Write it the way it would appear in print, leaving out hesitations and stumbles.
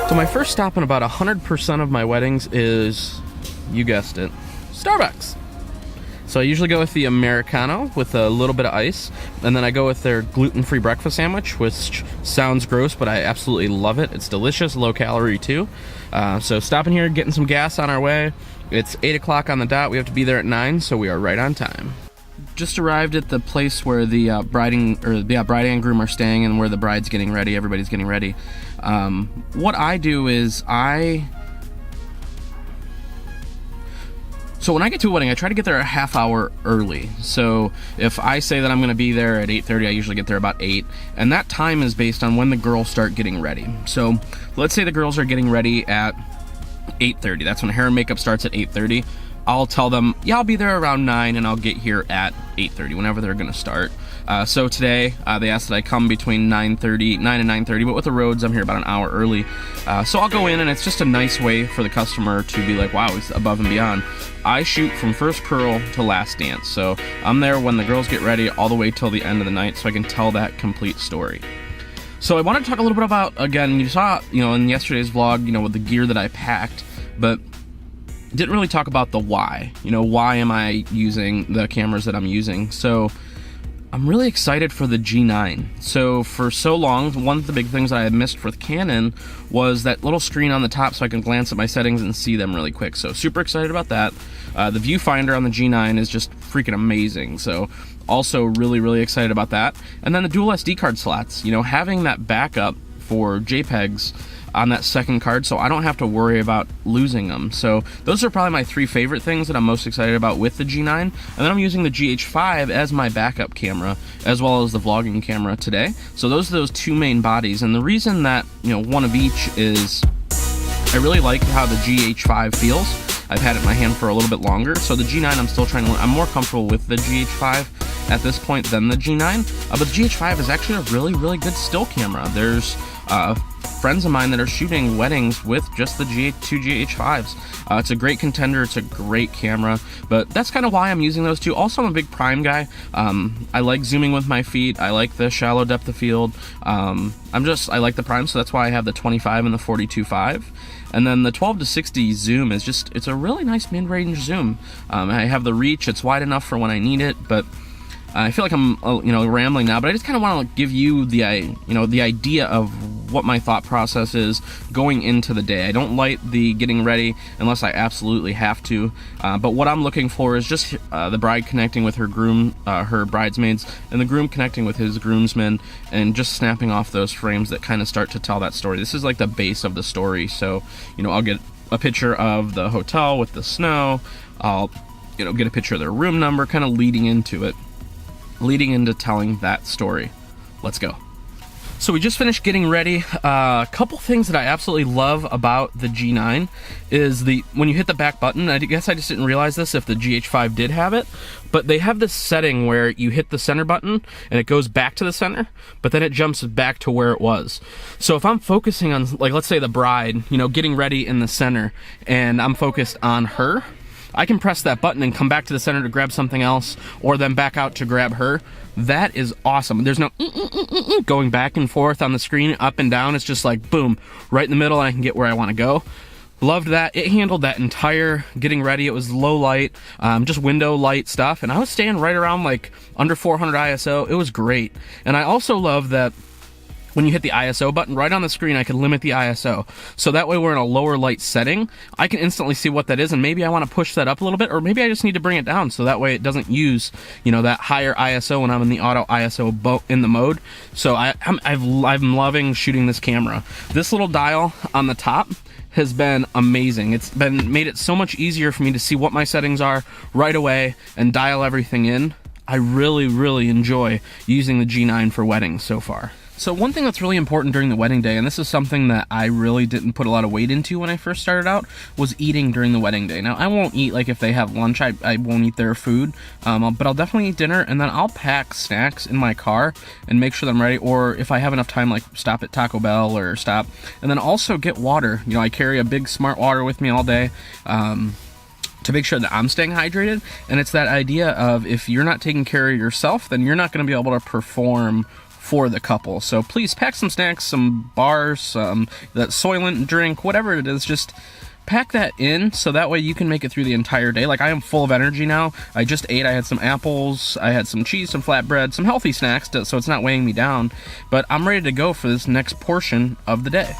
So my first stop in about 100% of my weddings is, you guessed it, Starbucks. So I usually go with the Americano with a little bit of ice, and then I go with their gluten-free breakfast sandwich, which sounds gross, but I absolutely love it. It's delicious, low calorie too. So stopping here, getting some gas on our way. It's 8 o'clock on the dot. We have to be there at 9, so we are right on time. Just arrived at the place where the bride and groom are staying, and where the bride's getting ready. Everybody's getting ready. What I do is so when I get to a wedding, I try to get there a half hour early. So if I say that I'm going to be there at 8:30, I usually get there about 8. And that time is based on when the girls start getting ready. So let's say the girls are getting ready at 8:30. That's when hair and makeup starts at 8:30. I'll tell them, yeah, I'll be there around 9, and I'll get here at 8:30, whenever they're going to start. So today, they asked that I come between 9 and 9:30, but with the roads, I'm here about an hour early. So I'll go in, and it's just a nice way for the customer to be like, wow, he's above and beyond. I shoot from first curl to last dance, so I'm there when the girls get ready all the way till the end of the night, so I can tell that complete story. So I want to talk a little bit about, again, you saw, in yesterday's vlog, with the gear that I packed, but didn't really talk about the why. Why am I using the cameras that I'm using? So I'm really excited for the G9. So for so long, one of the big things that I had missed with Canon was that little screen on the top, so I can glance at my settings and see them really quick. So super excited about that. The viewfinder on the G9 is just freaking amazing. So also really, really excited about that. And then the dual SD card slots, having that backup for JPEGs on that second card, so I don't have to worry about losing them. So those are probably my 3 favorite things that I'm most excited about with the G9. And then I'm using the GH5 as my backup camera, as well as the vlogging camera today. So those are those 2 main bodies. And the reason that, one of each is I really like how the GH5 feels. I've had it in my hand for a little bit longer. So the G9, I'm still trying to learn. I'm more comfortable with the GH5 at this point than the G9. But the GH5 is actually a really, really good still camera. There's friends of mine that are shooting weddings with just the two GH5s. It's a great contender. It's a great camera, but that's kind of why I'm using those two. Also, I'm a big prime guy. I like zooming with my feet. I like the shallow depth of field. I like the prime, so that's why I have the 25 and the 42.5. And then the 12 to 60 zoom is it's a really nice mid-range zoom. I have the reach. It's wide enough for when I need it, but I feel like I'm, rambling now, but I just kind of want to give you the idea of what my thought process is going into the day. I don't light the getting ready unless I absolutely have to, but what I'm looking for is just the bride connecting with her groom, her bridesmaids, and the groom connecting with his groomsmen, and just snapping off those frames that kind of start to tell that story. This is like the base of the story, so, I'll get a picture of the hotel with the snow, I'll, get a picture of their room number, kind of leading into telling that story. Let's go. So we just finished getting ready. A couple things that I absolutely love about the G9 is when you hit the back button, I guess I just didn't realize this if the GH5 did have it, but they have this setting where you hit the center button and it goes back to the center, but then it jumps back to where it was. So if I'm focusing on, like, let's say the bride, getting ready in the center, and I'm focused on her, I can press that button and come back to the center to grab something else, or then back out to grab her. That is awesome. There's no going back and forth on the screen, up and down. It's just like, boom, right in the middle, and I can get where I want to go. Loved that. It handled that entire getting ready. It was low light, just window light stuff, and I was staying right around like under 400 ISO. It was great. And I also love that when you hit the ISO button, right on the screen, I can limit the ISO. So that way we're in a lower light setting. I can instantly see what that is, and maybe I want to push that up a little bit, or maybe I just need to bring it down so that way it doesn't use, that higher ISO when I'm in the auto ISO in the mode. So I'm loving shooting this camera. This little dial on the top has been amazing. It's made it so much easier for me to see what my settings are right away and dial everything in. I really, really enjoy using the G9 for weddings so far. So one thing that's really important during the wedding day, and this is something that I really didn't put a lot of weight into when I first started out, was eating during the wedding day. Now, I won't eat, like, if they have lunch, I won't eat their food, but I'll definitely eat dinner, and then I'll pack snacks in my car and make sure that I'm ready, or if I have enough time, like, stop at Taco Bell or stop, and then also get water. I carry a big Smart Water with me all day, to make sure that I'm staying hydrated. And it's that idea of, if you're not taking care of yourself, then you're not going to be able to perform for the couple. So please pack some snacks, some bars, that Soylent drink, whatever it is, just pack that in so that way you can make it through the entire day. Like, I am full of energy now. I just ate. I had some apples, I had some cheese, some flatbread, some healthy snacks so it's not weighing me down, but I'm ready to go for this next portion of the day.